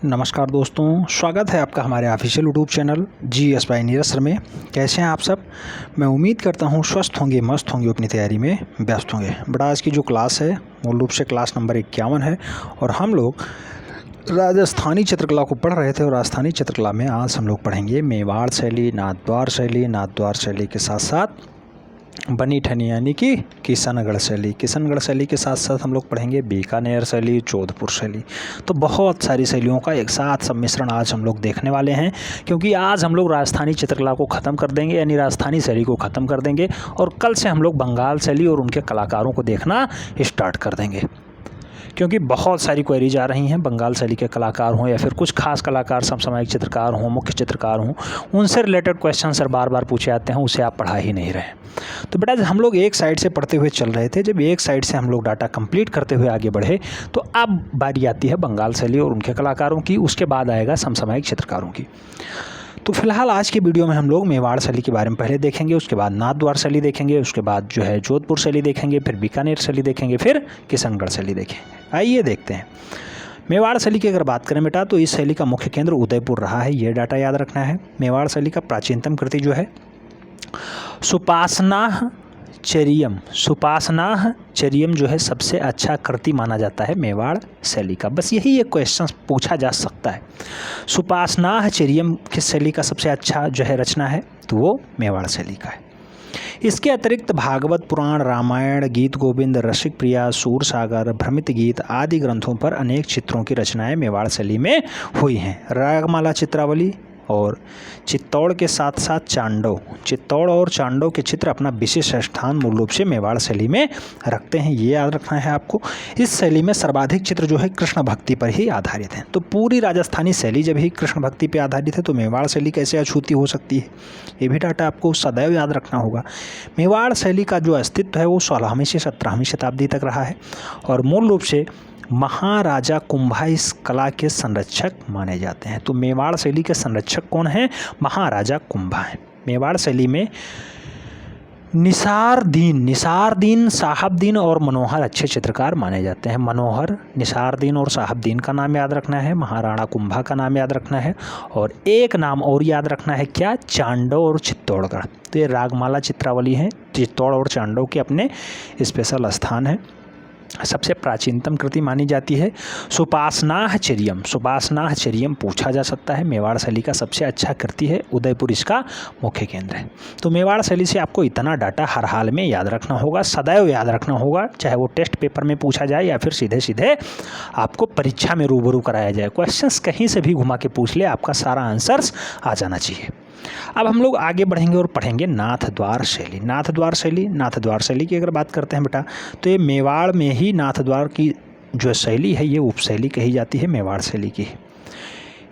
नमस्कार दोस्तों, स्वागत है आपका हमारे official YouTube channel GS by Neeraj sir में। कैसे हैं आप सब? मैं उम्मीद करता हूं स्वस्थ होंगे, मस्त होंगे, अपनी तैयारी में व्यस्त होंगे। बट आज की जो क्लास है मूल रूप से क्लास नंबर 51 है और हम लोग राजस्थानी चित्रकला को पढ़ रहे थे। और राजस्थानी चित्रकला में आज हम लोग पढ़ेंगे मेवाड़ शैली, नाथद्वार शैली, नाथद्वार शैली के साथ साथ बनी ठनी यानी कि किशनगढ़ शैली। किशनगढ़ शैली के साथ साथ हम लोग पढ़ेंगे बीकानेर शैली, जोधपुर शैली। तो बहुत सारी शैलियों का एक साथ सम्मिश्रण आज हम लोग देखने वाले हैं, क्योंकि आज हम लोग राजस्थानी चित्रकला को ख़त्म कर देंगे, यानी राजस्थानी शैली को ख़त्म कर देंगे और कल से हम लोग बंगाल शैली और उनके कलाकारों को देखना स्टार्ट कर देंगे। क्योंकि बहुत सारी क्वेरीज आ रही हैं, बंगाल शैली के कलाकार हों या फिर कुछ खास कलाकार, समसामयिक चित्रकार हों, मुख्य चित्रकार हों, उनसे रिलेटेड क्वेश्चन सर बार बार पूछे जाते हैं, उसे आप पढ़ा ही नहीं रहे। तो बेटा हम लोग एक साइड से पढ़ते हुए चल रहे थे, जब एक साइड से हम लोग डाटा कंप्लीट करते हुए आगे बढ़े तो अब बारी आती है बंगाल शैली और उनके कलाकारों की, उसके बाद आएगा समसामयिक चित्रकारों की। तो फिलहाल आज की वीडियो में हम लोग मेवाड़ शैली के बारे में पहले देखेंगे, उसके बाद नाथद्वार शैली देखेंगे, उसके बाद जो है जोधपुर शैली देखेंगे, फिर बीकानेर शैली देखेंगे, फिर किशनगढ़ शैली देखेंगे। आइए देखते हैं। मेवाड़ शैली की अगर बात करें बेटा तो इस शैली का मुख्य केंद्र उदयपुर रहा है, ये डाटा याद रखना है। मेवाड़ शैली का प्राचीनतम कृति जो है सुपासना चरियम जो है सबसे अच्छा कृति माना जाता है मेवाड़ शैली का। बस यही एक क्वेश्चन पूछा जा सकता है, सुपासना चरियम किस शैली का सबसे अच्छा जो है रचना है, तो वो मेवाड़ शैली का है। इसके अतिरिक्त भागवत पुराण, रामायण, गीत गोविंद, रसिक प्रिया, सूरसागर, भ्रमित गीत आदि ग्रंथों पर अनेक चित्रों की रचनाएं मेवाड़ शैली में हुई हैं। रागमाला, चित्रावली और चित्तौड़ के साथ साथ चांडव, चित्तौड़ और चांडव के चित्र अपना विशेष स्थान मूल रूप से मेवाड़ शैली में रखते हैं, ये याद रखना है आपको। इस शैली में सर्वाधिक चित्र जो है कृष्ण भक्ति पर ही आधारित हैं। तो पूरी राजस्थानी शैली जब ही कृष्ण भक्ति पर आधारित है तो मेवाड़ शैली कैसे अछूती हो सकती है, ये भी डाटा आपको सदैव याद रखना होगा। मेवाड़ शैली का जो अस्तित्व है वो 16वीं से 17वीं शताब्दी तक रहा है और मूल रूप से महाराजा कुंभा इस कला के संरक्षक माने जाते हैं। तो मेवाड़ शैली के संरक्षक कौन हैं? महाराजा कुंभा हैं। मेवाड़ शैली में निसारदीन, साहबदीन और मनोहर अच्छे चित्रकार माने जाते हैं। मनोहर, निसारदीन और साहबदीन का नाम याद रखना है, महाराणा कुंभा का नाम याद रखना है और एक नाम और याद रखना है, क्या? चांडव और चित्तौड़गढ़। तो ये रागमाला, चित्रावली हैं, चित्तौड़ और चांडव के अपने स्पेशल स्थान हैं। सबसे प्राचीनतम कृति मानी जाती है सुपासना चरियम पूछा जा सकता है। मेवाड़ शैली का सबसे अच्छा कृति है, उदयपुर इसका मुख्य केंद्र है। तो मेवाड़ शैली से आपको इतना डाटा हर हाल में याद रखना होगा, सदैव याद रखना होगा, चाहे वो टेस्ट पेपर में पूछा जाए या फिर सीधे सीधे आपको परीक्षा में रूबरू कराया जाए। क्वेश्चंस कहीं से भी घुमा के पूछ ले, आपका सारा आंसर्स आ जाना चाहिए। अब हम लोग आगे बढ़ेंगे और पढ़ेंगे नाथद्वार शैली। नाथद्वार शैली की अगर बात करते हैं बेटा तो ये मेवाड़ में ही नाथद्वार की जो शैली है ये उपशैली कही जाती है मेवाड़ शैली की।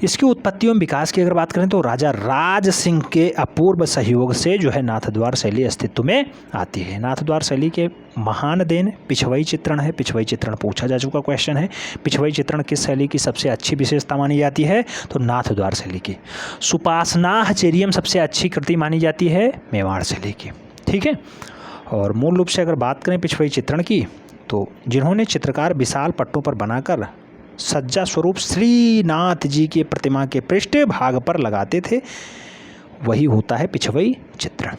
इसकी उत्पत्ति एवं विकास की अगर बात करें तो राजा राज सिंह के अपूर्व सहयोग से जो है नाथद्वार शैली अस्तित्व में आती है। नाथद्वार शैली के महान देन पिछवई चित्रण है। पिछवई चित्रण पूछा जा चुका क्वेश्चन है। पिछवई चित्रण किस शैली की सबसे अच्छी विशेषता मानी जाती है, तो नाथद्वार शैली की। सुपासना चरियम सबसे अच्छी कृति मानी जाती है मेवाड़ शैली की, ठीक है। और मूल रूप से अगर बात करें पिछवई चित्रण की तो जिन्होंने चित्रकार विशाल पट्टों पर बनाकर सज्जा स्वरूप श्रीनाथ जी की प्रतिमा के पृष्ठ भाग पर लगाते थे, वही होता है पिछवई चित्रण।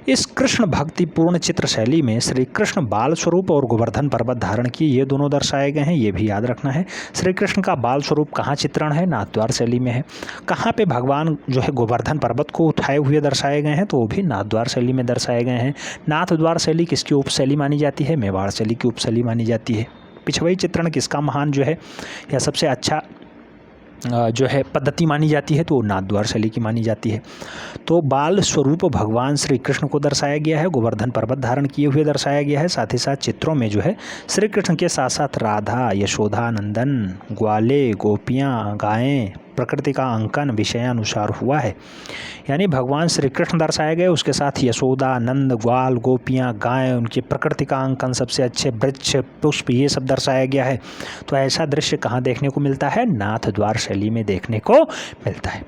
इस कृष्ण भक्तिपूर्ण चित्र शैली में श्री कृष्ण बाल स्वरूप और गोवर्धन पर्वत धारण किए, ये दोनों दर्शाए गए हैं, ये भी याद रखना है। श्री कृष्ण का बाल स्वरूप कहाँ चित्रण है? नाथद्वार शैली में है। कहाँ पे भगवान जो है गोवर्धन पर्वत को उठाए हुए दर्शाए गए हैं, तो वो भी नाथद्वार शैली में दर्शाए गए हैं। नाथद्वार शैली किसकी उपशैली मानी जाती है? मेवाड़ शैली की उपशैली मानी जाती है। पिछवई चित्रण किसका महान जो है या सबसे अच्छा जो है पद्धति मानी जाती है, तो नाथद्वार शैली की मानी जाती है। तो बाल स्वरूप भगवान श्री कृष्ण को दर्शाया गया है, गोवर्धन पर्वत धारण किए हुए दर्शाया गया है। साथ ही साथ चित्रों में जो है श्री कृष्ण के साथ साथ राधा, यशोदा नंदन, ग्वाले, गोपियाँ, गायें, प्रकृति का अंकन विषयानुसार हुआ है। यानी भगवान श्री कृष्ण दर्शाए गए, उसके साथ यशोदा, नंद, ग्वाल, गोपियाँ, गायें, उनकी प्रकृति का अंकन, सबसे अच्छे वृक्ष, पुष्प, ये सब दर्शाया गया है। तो ऐसा दृश्य कहाँ देखने को मिलता है? नाथद्वार शैली में देखने को मिलता है।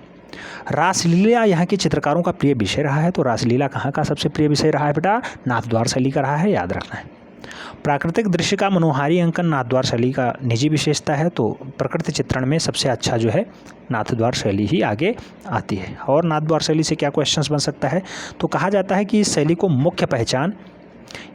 रासलीला यहाँ के चित्रकारों का प्रिय विषय रहा है। तो रासलीला कहाँ का सबसे प्रिय विषय रहा है बेटा? नाथद्वार शैली का रहा है, याद रखना है। प्राकृतिक दृश्य का मनोहारी अंकन नाथद्वार शैली का निजी विशेषता है, तो प्रकृति चित्रण में सबसे अच्छा जो है नाथद्वार शैली ही आगे आती है। और नाथद्वार शैली से क्या क्वेश्चंस बन सकता है, तो कहा जाता है कि इस शैली को मुख्य पहचान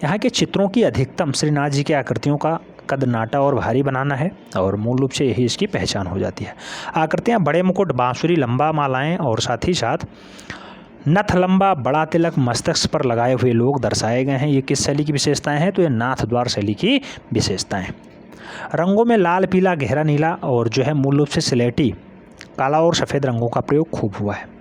यहाँ के चित्रों की अधिकतम श्रीनाथ जी की आकृतियों का कद नाटा और भारी बनाना है, और मूल रूप से यही इसकी पहचान हो जाती है। आकृतियाँ बड़े मुकुट, बांसुरी, लंबा मालाएं और साथ ही साथ नथ लंबा, बड़ा तिलक, मस्तक पर लगाए हुए लोग दर्शाए गए हैं। ये किस शैली की विशेषताएं हैं, तो ये नाथद्वार शैली की विशेषताएं। रंगों में लाल, पीला, गहरा नीला और जो है मूल रूप से स्लेटी, काला और सफ़ेद रंगों का प्रयोग खूब हुआ है।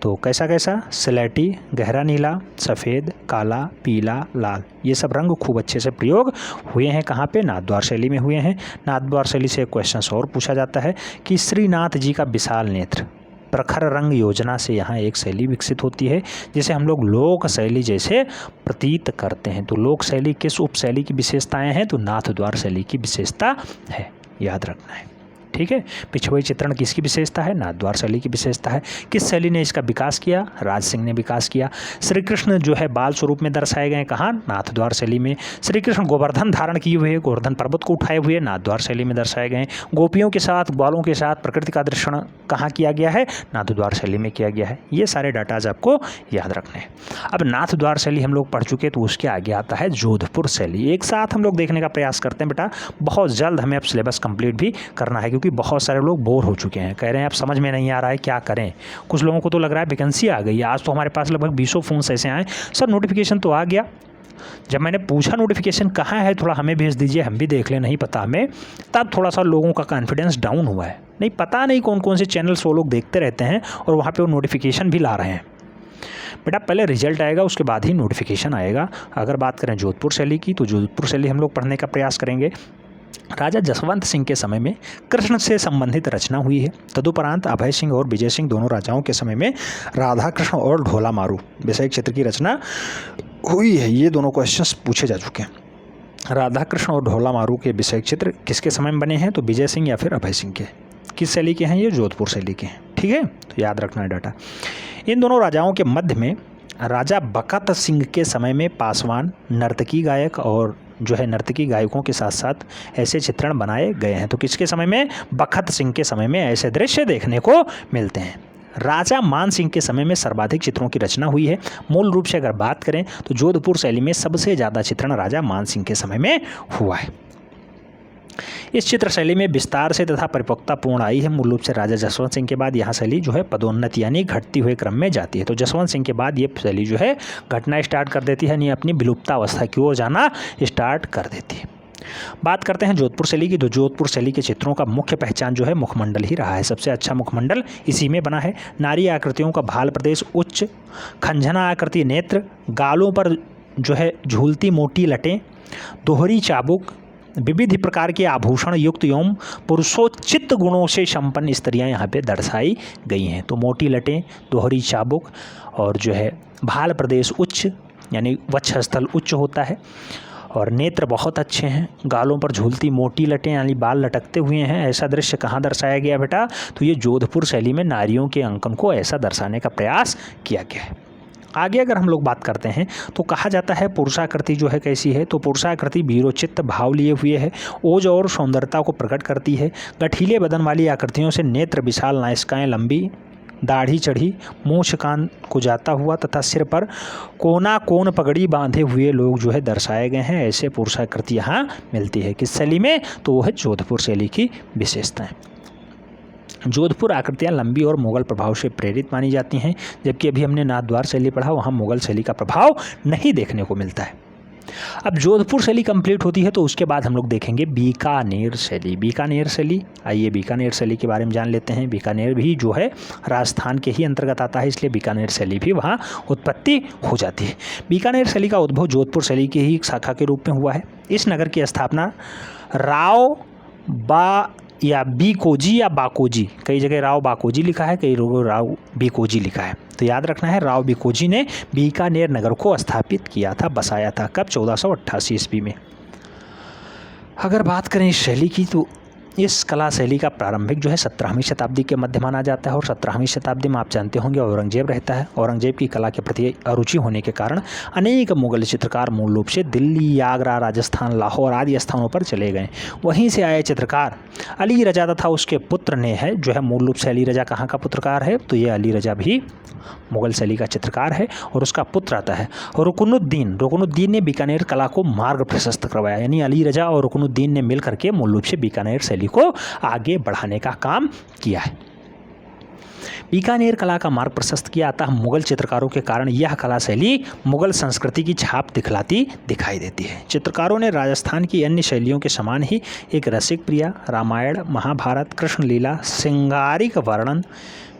तो कैसा कैसा, स्लेटी, गहरा नीला, सफ़ेद, काला, पीला, लाल, ये सब रंग खूब अच्छे से प्रयोग हुए हैं। कहाँ पे, नाथद्वार शैली में हुए हैं। नाथद्वार शैली से एक क्वेश्चन और पूछा जाता है कि श्रीनाथ जी का विशाल नेत्र प्रखर रंग योजना से यहाँ एक शैली विकसित होती है, जिसे हम लोग लोक शैली जैसे प्रतीत करते हैं। तो लोक शैली किस उपशैली की विशेषताएं हैं, तो नाथद्वार शैली की विशेषता है, याद रखना है। ठीक है, पिछुए चित्रण किसकी विशेषता है, नाथद्वार शैली की विशेषता है। किस शैली ने इसका विकास किया, राज सिंह ने विकास किया। श्री कृष्ण जो है बाल स्वरूप में दर्शाए गए कहाँ, नाथद्वार शैली में। श्री कृष्ण गोवर्धन धारण किए हुए, गोवर्धन पर्वत को उठाए हुए नाथद्वार शैली में दर्शाए गए। गोपियों के साथ, ग्वालों के साथ प्रकृति का दर्शन कहाँ किया गया है, नाथद्वार शैली में किया गया है। ये सारे डाटाज आपको याद रखने हैं। अब नाथद्वार शैली हम लोग पढ़ चुके, तो उसके आगे आता है जोधपुर शैली। एक साथ हम लोग देखने का प्रयास करते हैं बेटा, बहुत जल्द हमें अब सिलेबस कंप्लीट भी करना है, क्योंकि बहुत सारे लोग बोर हो चुके हैं, कह रहे हैं अब समझ में नहीं आ रहा है क्या करें। कुछ लोगों को तो लग रहा है वैकेंसी आ गई है। आज तो हमारे पास लगभग 20 फ़ोन्स ऐसे आए, सर नोटिफिकेशन तो आ गया। जब मैंने पूछा नोटिफिकेशन कहाँ है, थोड़ा हमें भेज दीजिए, हम भी देख लें, नहीं पता हमें, तब थोड़ा सा लोगों का कॉन्फिडेंस डाउन हुआ है। नहीं पता नहीं कौन कौन से चैनल्स वो लोग देखते रहते हैं और वहाँ पर वो नोटिफिकेशन भी ला रहे हैं। बेटा पहले रिजल्ट आएगा, उसके बाद ही नोटिफिकेशन आएगा। अगर बात करें जोधपुर शैली की, तो जोधपुर शैली हम लोग पढ़ने का प्रयास करेंगे। राजा जसवंत सिंह के समय में कृष्ण से संबंधित रचना हुई है। तदुपरांत अभय सिंह और विजय सिंह दोनों राजाओं के समय में राधा कृष्ण और ढोला मारू विषय क्षेत्र की रचना हुई है। ये दोनों क्वेश्चंस पूछे जा चुके हैं। राधा कृष्ण और ढोला मारू के विषय क्षेत्र किसके समय में बने हैं, तो विजय सिंह या फिर अभय सिंह के। किस शैली के हैं, ये जोधपुर शैली के हैं। ठीक है, तो याद रखना है डाटा। इन दोनों राजाओं के मध्य में राजा बकत सिंह के समय में पासवान, नर्तकी गायक और जो है नर्तकी गायकों के साथ साथ ऐसे चित्रण बनाए गए हैं। तो किसके समय में, बखत सिंह के समय में ऐसे दृश्य देखने को मिलते हैं। राजा मान सिंह के समय में सर्वाधिक चित्रों की रचना हुई है। मूल रूप से अगर बात करें तो जोधपुर शैली में सबसे ज़्यादा चित्रण राजा मान सिंह के समय में हुआ है। इस चित्र शैली में विस्तार से तथा परिपक्वता पूर्ण आई है। मूल रूप से राजा जसवंत सिंह के बाद यहाँ शैली जो है पदोन्नति यानी घटती हुए क्रम में जाती है। तो जसवंत सिंह के बाद ये शैली जो है घटना स्टार्ट कर देती है, यानी अपनी विलुप्तावस्था की ओर जाना स्टार्ट कर देती है। बात करते हैं जोधपुर शैली की। तो जोधपुर शैली के चित्रों का मुख्य पहचान जो है मुखमंडल ही रहा है। सबसे अच्छा मुखमंडल इसी में बना है। नारी आकृतियों का भाल प्रदेश उच्च, खंजना आकृति नेत्र, गालों पर जो है झूलती मोटी लटें, दोहरी चाबुक, विविध प्रकार के आभूषण युक्त एवं पुरुषोचित गुणों से संपन्न स्त्रियां यहाँ पे दर्शाई गई हैं। तो मोटी लटें, दोहरी चाबुक और जो है भाल प्रदेश उच्च यानी वक्षस्थल उच्च होता है, और नेत्र बहुत अच्छे हैं। गालों पर झूलती मोटी लटें यानी बाल लटकते हुए हैं। ऐसा दृश्य कहाँ दर्शाया गया बेटा, तो ये जोधपुर शैली में नारियों के अंकन को ऐसा दर्शाने का प्रयास किया गया है। आगे अगर हम लोग बात करते हैं तो कहा जाता है पुरुषाकृति जो है कैसी है, तो पुरुषाकृति वीरोचित भाव लिए हुए है, ओज और सौंदर्यता को प्रकट करती है। गठीले बदन वाली आकृतियों से नेत्र विशाल, नासिकाएं लंबी, दाढ़ी चढ़ी, मूछ कान को जाता हुआ तथा सिर पर कोन पगड़ी बांधे हुए लोग जो है दर्शाए गए हैं। ऐसे पुरुषाकृति यहाँ मिलती है। किस शैली में, तो वो है जोधपुर शैली की विशेषताएं। जोधपुर आकृतियाँ लंबी और मुगल प्रभाव से प्रेरित मानी जाती हैं, जबकि अभी हमने नाथद्वार शैली पढ़ा, वहाँ मुगल शैली का प्रभाव नहीं देखने को मिलता है। अब जोधपुर शैली कंप्लीट होती है तो उसके बाद हम लोग देखेंगे बीकानेर शैली। बीकानेर शैली, आइए बीकानेर शैली के बारे में जान लेते हैं। बीकानेर भी जो है राजस्थान के ही अंतर्गत आता है, इसलिए बीकानेर शैली भी वहाँ उत्पत्ति हो जाती है। बीकानेर शैली का उद्भव जोधपुर शैली की ही एक शाखा के रूप में हुआ है। इस नगर की स्थापना राव या बीकोजी या बाकोजी, कई जगह राव बाकोजी लिखा है, कई जगह राव बीकोजी लिखा है, तो याद रखना है राव बीकोजी ने बीकानेर नगर को स्थापित किया था, बसाया था। कब, 1488 ईस्वी में। अगर बात करें इस शैली की तो इस कला शैली का प्रारंभिक जो है 17वीं शताब्दी के मध्य माना जाता है और 17वीं शताब्दी में आप जानते होंगे औरंगजेब रहता है। औरंगजेब की कला के प्रति अरुचि होने के कारण अनेक मुगल चित्रकार मूल रूप से दिल्ली, आगरा, राजस्थान, लाहौर आदि स्थानों पर चले गए। वहीं से आए चित्रकार अली रजा तथा उसके पुत्र ने है जो है मूल रूप से अली रजा कहाँ का पुत्रकार है, तो ये अली रजा भी मुगल शैली का चित्रकार है और उसका पुत्र आता है रुकनुद्दीन। रुकनुद्दीन ने बीकानेर कला को मार्ग प्रशस्त करवाया, यानी अली रजा और रुकनुद्दीन ने मिल करके मूल रूप से बीकानेर शैली को आगे बढ़ाने का काम किया है। बीकानेर कला का मार्ग प्रशस्त किया, अतः मुगल चित्रकारों के कारण यह कला शैली मुगल संस्कृति की छाप दिखलाती दिखाई देती है। चित्रकारों ने राजस्थान की अन्य शैलियों के समान ही एक रसिक प्रिया, रामायण, महाभारत, कृष्ण लीला, श्रृंगारिक वर्णन,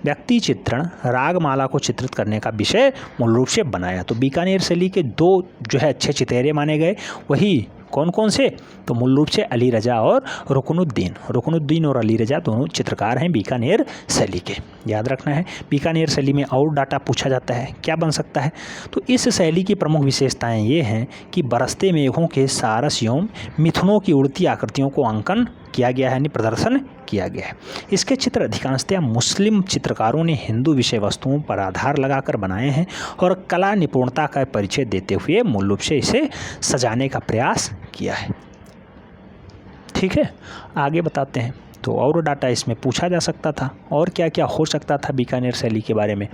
व्यक्ति चित्रण, रागमाला को चित्रित करने का विषय मूल रूप से बनाया। तो बीकानेर शैली के दो जो है अच्छे चितेरे माने गए, वही कौन कौन से, तो मूल रूप से अली रजा और रुकनुद्दीन और अली रजा दोनों चित्रकार हैं बीकानेर शैली के। याद रखना है। बीकानेर शैली में और डाटा पूछा जाता है, क्या बन सकता है, तो इस शैली की प्रमुख विशेषताएं ये हैं कि बरसते मेघों के सारस एवं मिथुनों की उड़ती आकृतियों को अंकन किया गया है, यानी प्रदर्शन किया गया है। इसके चित्र अधिकांशतः मुस्लिम चित्रकारों ने हिंदू विषय वस्तुओं पर आधार लगाकर बनाए हैं और कला निपुणता का परिचय देते हुए मूल रूप से इसे सजाने का प्रयास किया है। ठीक है, आगे बताते हैं। तो और डाटा इसमें पूछा जा सकता था और क्या क्या हो सकता था बीकानेर शैली के बारे में,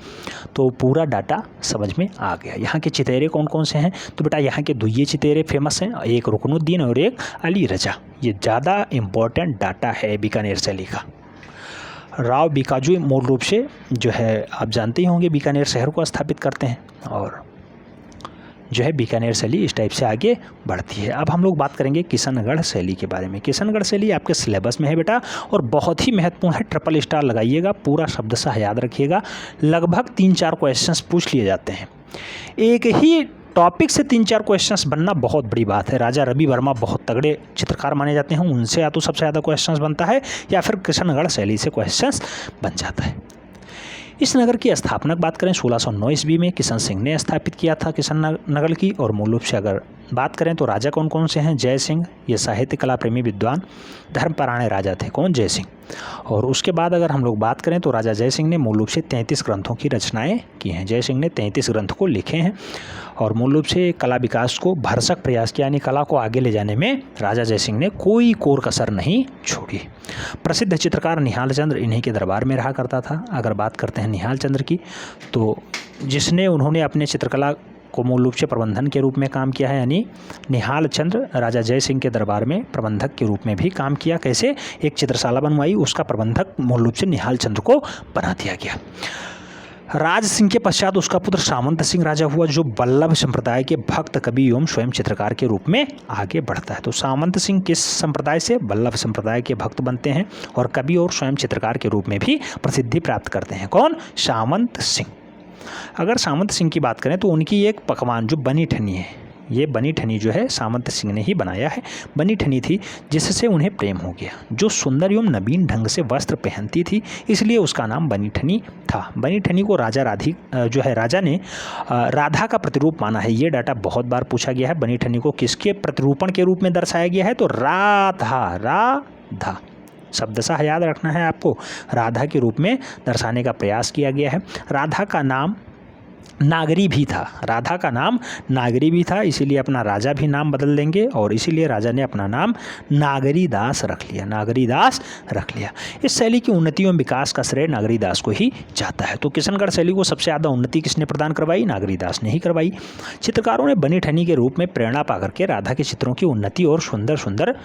तो पूरा डाटा समझ में आ गया। यहाँ के चितेरे कौन कौन से हैं, तो बेटा यहाँ के दुइये चितेरे फेमस हैं, एक रुकनुद्दीन और एक अली रजा। ये ज़्यादा इम्पोर्टेंट डाटा है बीकानेर शैली का। राव बीकाजू मूल रूप से जो है आप जानते ही होंगे बीकानेर शहर को स्थापित करते हैं और जो है बीकानेर शैली इस टाइप से आगे बढ़ती है। अब हम लोग बात करेंगे किशनगढ़ शैली के बारे में। किशनगढ़ शैली आपके सिलेबस में है बेटा और बहुत ही महत्वपूर्ण है, ट्रिपल स्टार लगाइएगा, पूरा शब्दशः याद रखिएगा। लगभग 3-4 क्वेश्चंस पूछ लिए जाते हैं। एक ही टॉपिक से 3-4 क्वेश्चंस बनना बहुत बड़ी बात है। राजा रवि वर्मा बहुत तगड़े चित्रकार माने जाते हैं, उनसे या तो सबसे ज़्यादा क्वेश्चंस बनता है या फिर किशनगढ़ शैली से क्वेश्चंस बन जाता है। इस नगर की स्थापना की बात करें 1609 ईस्वी में किशन सिंह ने स्थापित किया था किशननगर की। और मूल रूप से अगर बात करें तो राजा कौन कौन से हैं, जय सिंह, ये साहित्य कला प्रेमी विद्वान धर्मपरायण राजा थे, कौन, जय सिंह। और उसके बाद अगर हम लोग बात करें तो राजा जय सिंह ने मूल रूप से 33 ग्रंथों की रचनाएं की हैं। जय सिंह ने 33 ग्रंथ को लिखे हैं और मूल रूप से कला विकास को भरसक प्रयास किया, यानी कला को आगे ले जाने में राजा जय सिंह ने कोई कोर कसर नहीं छोड़ी। प्रसिद्ध चित्रकार निहाल चंद्र इन्हीं के दरबार में रहा करता था। अगर बात करते हैं निहाल चंद्र की, तो जिसने उन्होंने अपने चित्रकला को मूल रूप से प्रबंधन के रूप में काम किया है, यानी निहाल चंद्र राजा जय सिंह के दरबार में प्रबंधक के रूप में भी काम किया। कैसे, एक चित्रशाला बनवाई, उसका प्रबंधक मूल रूप से निहाल चंद्र को बना दिया गया। राज सिंह के पश्चात उसका पुत्र सामंत सिंह राजा हुआ, जो वल्लभ संप्रदाय के भक्त, कवि एवं स्वयं चित्रकार के रूप में आगे बढ़ता है। तो सामंत सिंह किस संप्रदाय से, वल्लभ संप्रदाय के भक्त बनते हैं और कवि और स्वयं चित्रकार के रूप में भी प्रसिद्धि प्राप्त करते हैं। कौन, सामंत सिंह। अगर सामंत सिंह की बात करें तो उनकी एक पकवान जो बनी ठनी है, ये बनी ठनी जो है सामंत सिंह ने ही बनाया है। बनी ठनी थी जिससे उन्हें प्रेम हो गया, जो सुंदर एवं नवीन ढंग से वस्त्र पहनती थी, इसलिए उसका नाम बनी ठनी था। बनी ठनी को राजा ने राधा का प्रतिरूप माना है। ये डाटा बहुत बार पूछा गया है। बनी ठनी को किसके प्रतिरूपण के रूप में दर्शाया गया है, तो राधा शब्दशः याद रखना है आपको, राधा के रूप में दर्शाने का प्रयास किया गया है। राधा का नाम नागरी भी था, राधा का नाम नागरी भी था, इसीलिए अपना राजा भी नाम बदल देंगे और इसीलिए राजा ने अपना नाम नागरीदास रख लिया, नागरीदास रख लिया। इस शैली की उन्नति एवं विकास का श्रेय नागरीदास को ही जाता है। तो किशनगढ़ शैली को सबसे ज़्यादा उन्नति किसने प्रदान करवाई, नागरीदास ने ही करवाई। चित्रकारों ने बनी ठनी के रूप में प्रेरणा पाकर के राधा के चित्रों की उन्नति और सुंदर सुंदर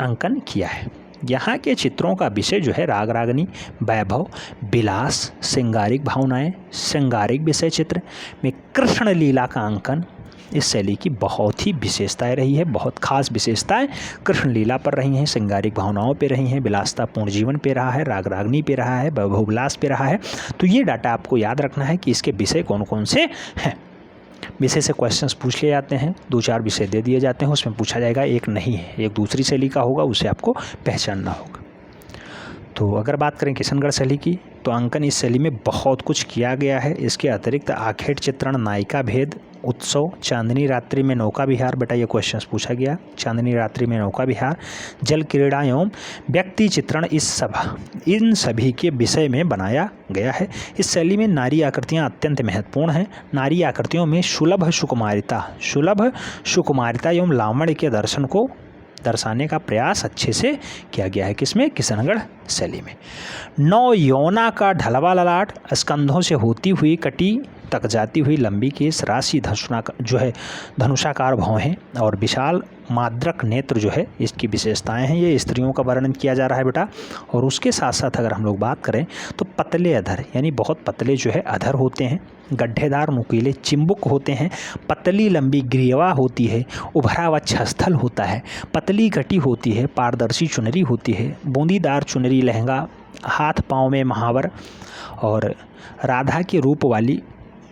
अंकन किया है। यहाँ के चित्रों का विषय जो है राग रागनी, वैभव, विलास, श्रृंगारिक भावनाएं, श्रृंगारिक विषय चित्र में कृष्ण लीला का अंकन इस शैली की बहुत ही विशेषताएं रही है। बहुत खास विशेषताएं कृष्ण लीला पर रही हैं, श्रृंगारिक भावनाओं पे रही हैं, विलासतापूर्ण जीवन पे रहा है, राग रागनी पे रहा है, वैभव विलास पे रहा है। तो ये डाटा आपको याद रखना है कि इसके विषय कौन कौन से हैं। विषय से क्वेश्चंस पूछ लिए जाते हैं, 2-4 विषय दे दिए जाते हैं, उसमें पूछा जाएगा एक नहीं है, एक दूसरी शैली का होगा, उसे आपको पहचानना होगा। तो अगर बात करें किशनगढ़ शैली की, तो अंकन इस शैली में बहुत कुछ किया गया है। इसके अतिरिक्त आखेट चित्रण, नायिका भेद, उत्सव, चांदनी रात्रि में नौका विहार, बेटा ये क्वेश्चंस पूछा गया, चांदनी रात्रि में नौका विहार, जल क्रीड़ा एवं व्यक्ति चित्रण, इन सभी के विषय में बनाया गया है। इस शैली में नारी आकृतियाँ अत्यंत महत्वपूर्ण हैं। नारी आकृतियों में सुलभ सुकुमारिता एवं लावण्य के दर्शन को दर्शाने का प्रयास अच्छे से किया गया है। किसमें? किशनगढ़ शैली में। 9 यौना का ढलवा ललाट, स्कंधों से होती हुई कटी तक जाती हुई लंबी केस, राशि धनुषाकार भौं हैं और विशाल माद्रक नेत्र जो है इसकी विशेषताएं हैं। ये स्त्रियों का वर्णन किया जा रहा है बेटा। और उसके साथ साथ अगर हम लोग बात करें तो पतले अधर, यानी बहुत पतले जो है अधर होते हैं, गड्ढेदार नुकीले चिंबुक होते हैं, पतली लंबी ग्रीवा होती है, उभरा हुआ छस्थल होता है, पतली कटी होती है, पारदर्शी चुनरी होती है, बूंदीदार चुनरी लहंगा, हाथ पाँव में महावर, और राधा के रूप वाली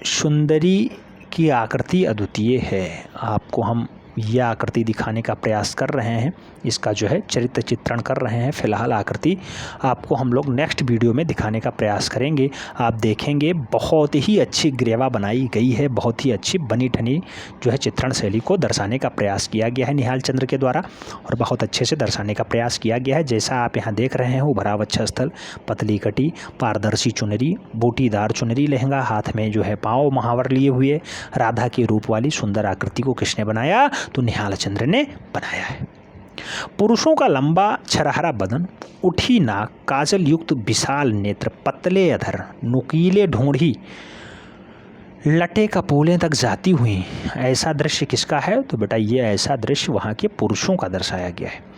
सुंदरी की आकृति अद्वितीय है। आपको हम यह आकृति दिखाने का प्रयास कर रहे हैं, इसका जो है चरित्र चित्रण कर रहे हैं। फिलहाल आकृति आपको हम लोग नेक्स्ट वीडियो में दिखाने का प्रयास करेंगे। आप देखेंगे बहुत ही अच्छी ग्रेवा बनाई गई है, बहुत ही अच्छी बनी ठनी जो है चित्रण शैली को दर्शाने का प्रयास किया गया है निहाल चंद्र के द्वारा, और बहुत अच्छे से दर्शाने का प्रयास किया गया है। जैसा आप यहाँ देख रहे हैं, उभरा वच्छ स्थल, पतली कटी, पारदर्शी चुनरी, बूटीदार चुनरी लहंगा, हाथ में जो है पाँव महावर लिए हुए, राधा के रूप वाली सुंदर आकृति को किसने बनाया? तो निहाल चंद्र ने बनाया है। पुरुषों का लंबा छरहरा बदन, उठी नाक, काजल युक्त विशाल नेत्र, पतले अधर, नुकीले ढूंढी, लटे कपोले तक जाती हुई, ऐसा दृश्य किसका है? तो बेटा ये ऐसा दृश्य वहाँ के पुरुषों का दर्शाया गया है।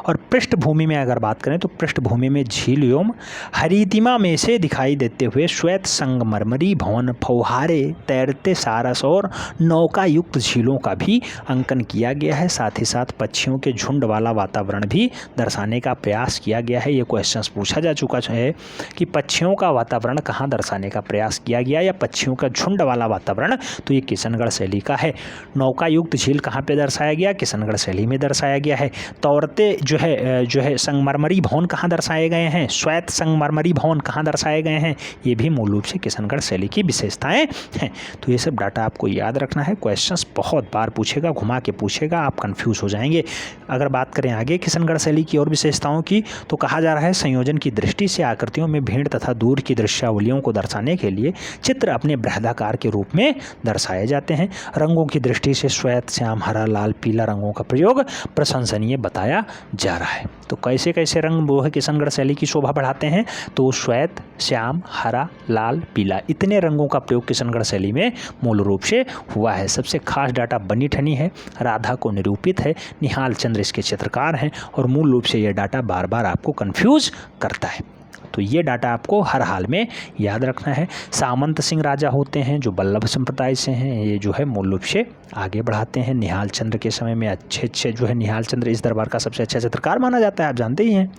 और पृष्ठभूमि में अगर बात करें तो पृष्ठभूमि में झील एवं हरितिमा में से दिखाई देते हुए श्वेत संगमरमरी भवन, फौहारे, तैरते सारस और नौका युक्त झीलों का भी अंकन किया गया है। साथ ही साथ पक्षियों के झुंड वाला वातावरण भी दर्शाने का प्रयास किया गया है। ये क्वेश्चन पूछा जा चुका है कि पक्षियों का वातावरण कहाँ दर्शाने का प्रयास किया गया, या पक्षियों का झुंड वाला वातावरण, तो ये किशनगढ़ शैली का है। नौका युक्त झील कहाँ पे दर्शाया गया? किशनगढ़ शैली में दर्शाया गया है। तौरते जो है संगमरमरी भवन कहाँ दर्शाए गए हैं? श्वेत संगमरमरी भवन कहाँ दर्शाए गए हैं? ये भी मूल रूप से किशनगढ़ शैली की विशेषताएं हैं। तो ये सब डाटा आपको याद रखना है। क्वेश्चंस बहुत बार पूछेगा, घुमा के पूछेगा, आप कंफ्यूज हो जाएंगे। अगर बात करें आगे किशनगढ़ शैली की और विशेषताओं की, तो कहा जा रहा है संयोजन की दृष्टि से आकृतियों में भीड़ तथा दूर की दृश्यावलियों को दर्शाने के लिए चित्र अपने बृहदाकार के रूप में दर्शाए जाते हैं। रंगों की दृष्टि से श्वेत, श्याम, हरा, लाल, पीला रंगों का प्रयोग प्रशंसनीय बताया जा रहा है। तो कैसे कैसे रंग वो है किशनगढ़ शैली की शोभा बढ़ाते हैं? तो श्वेत, श्याम, हरा, लाल, पीला, इतने रंगों का प्रयोग किशनगढ़ शैली में मूल रूप से हुआ है। सबसे खास डाटा बनी ठनी है, राधा को निरूपित है, निहाल चंद्र इसके चित्रकार हैं, और मूल रूप से यह डाटा बार बार आपको कंफ्यूज करता है। तो ये डाटा आपको हर हाल में याद रखना है। सामंत सिंह राजा होते हैं जो बल्लभ संप्रदाय से हैं, ये जो है मूल रूप से आगे बढ़ाते हैं। निहाल चंद्र के समय में अच्छे जो है निहाल चंद्र इस दरबार का सबसे अच्छा चित्रकार माना जाता है, आप जानते ही हैं।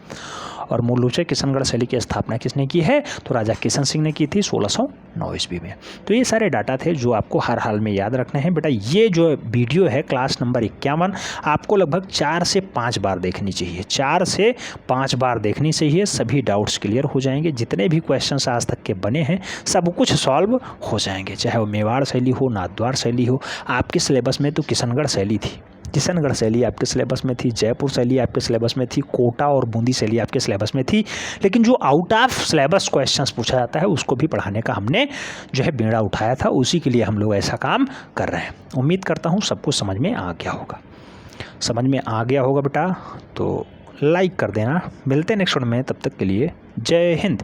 और मूल रूप से किशनगढ़ शैली की स्थापना किसने की है? तो राजा किशन सिंह ने की थी 1609 ईस्वी में। तो ये सारे डाटा थे जो आपको हर हाल में याद रखने हैं। बेटा ये जो वीडियो है क्लास नंबर 51 आपको लगभग 4 से 5 बार देखनी चाहिए, 4 से 5 बार देखनी चाहिए। सभी डाउट्स क्लियर हो जाएंगे। जितने भी क्वेश्चंस आज तक के बने हैं सब कुछ सॉल्व हो जाएंगे, चाहे वो मेवाड़ शैली हो, नाथद्वार शैली हो। आपके सिलेबस में तो किशनगढ़ शैली थी, किशनगढ़ शैली आपके सिलेबस में थी, जयपुर शैली आपके सिलेबस में थी, कोटा और बूंदी शैली आपके सिलेबस में थी। लेकिन जो आउट ऑफ सिलेबस क्वेश्चंस पूछा जाता है उसको भी पढ़ाने का हमने जो है बेड़ा उठाया था, उसी के लिए हम लोग ऐसा काम कर रहे हैं। उम्मीद करता हूँ सबको समझ में आ गया होगा। समझ में आ गया होगा बेटा तो लाइक कर देना। मिलते हैं नेक्स्ट वीडियो में, तब तक के लिए जय हिंद।